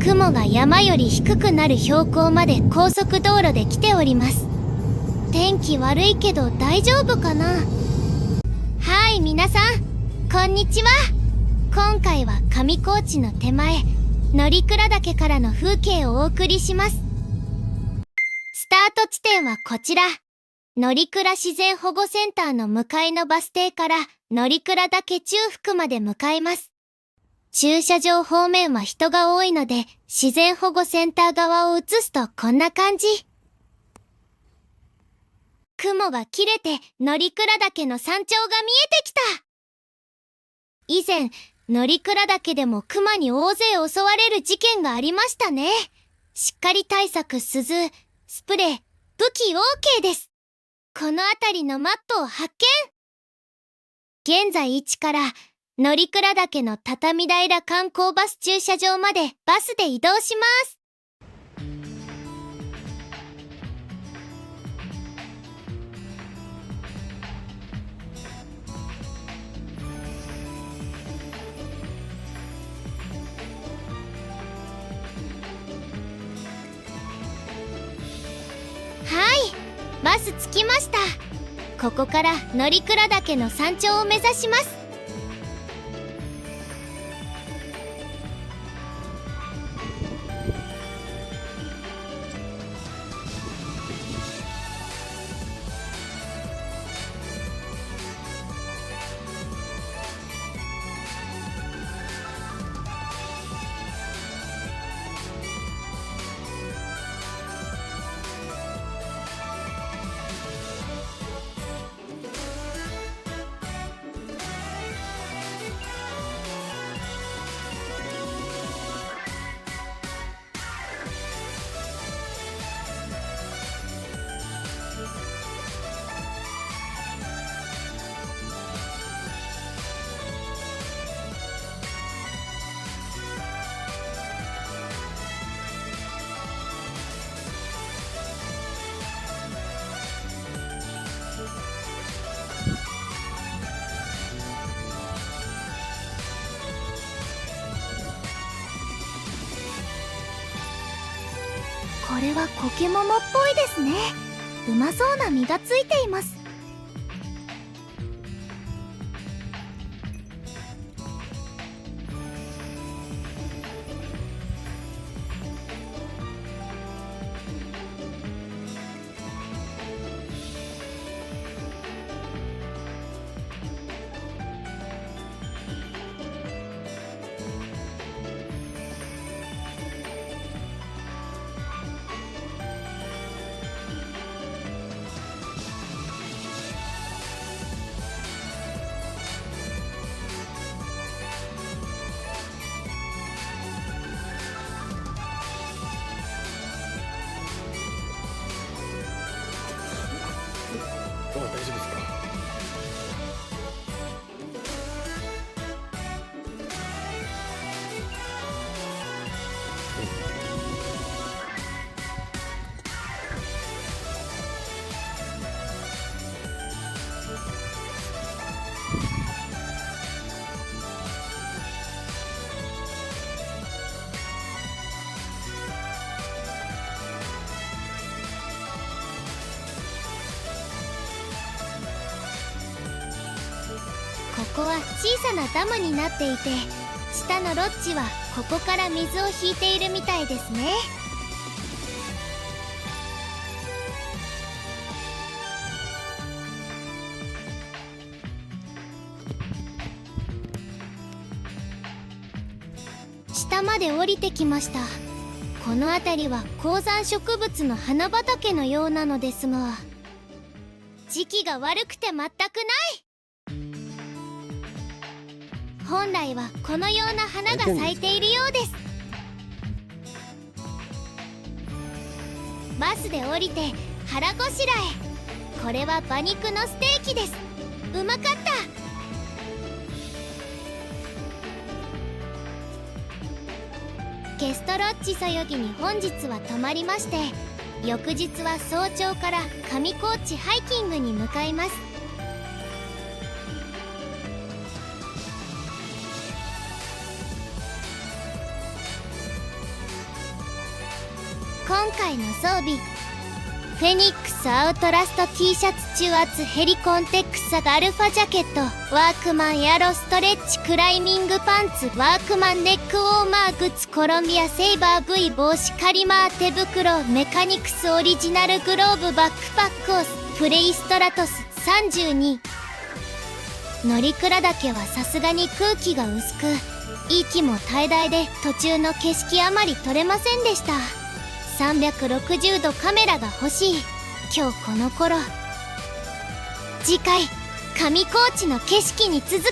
雲が山より低くなる標高まで高速道路で来ております。天気悪いけど大丈夫かな。はい、皆さんこんにちは。今回は上高地の手前乗鞍岳からの風景をお送りします。スタート地点はこちら、乗鞍自然保護センターの向かいのバス停から乗鞍岳中腹まで向かいます。駐車場方面は人が多いので、自然保護センター側を映すとこんな感じ。雲が切れて乗鞍岳の山頂が見えてきた。以前、乗鞍岳でも熊に大勢襲われる事件がありましたね。しっかり対策鈴、スプレー、武器 OK です。この辺りのマットを発見。現在位置から乗鞍岳の畳平観光バス駐車場までバスで移動します。はい、バス着きました。ここから乗鞍岳の山頂を目指します。これはコケモモっぽいですね。うまそうな実がついています。大丈夫ですか？ここは小さなダムになっていて、下のロッジはここから水を引いているみたいですね。下まで降りてきました。この辺りは高山植物の花畑のようなのですが、時期が悪くて全くない。本来はこのような花が咲いているようです。バスで降りて腹ごしらえ。これは馬肉のステーキです。うまかった。ゲストロッジそよぎに本日は泊まりまして、翌日は早朝から上高地ハイキングに向かいます。今回の装備、フェニックスアウトラスト T シャツ中圧ヘリコンテックスアルファジャケット、ワークマンエアロストレッチクライミングパンツ、ワークマンネックウォーマーグッズ、コロンビアセイバー V 帽子、カリマー手袋、メカニクスオリジナルグローブ、バックパックオス、プレイストラトス32。乗鞍岳はさすがに空気が薄く、息も怠大で途中の景色あまり撮れませんでした。360度カメラが欲しい今日この頃。次回上高地の景色に続く。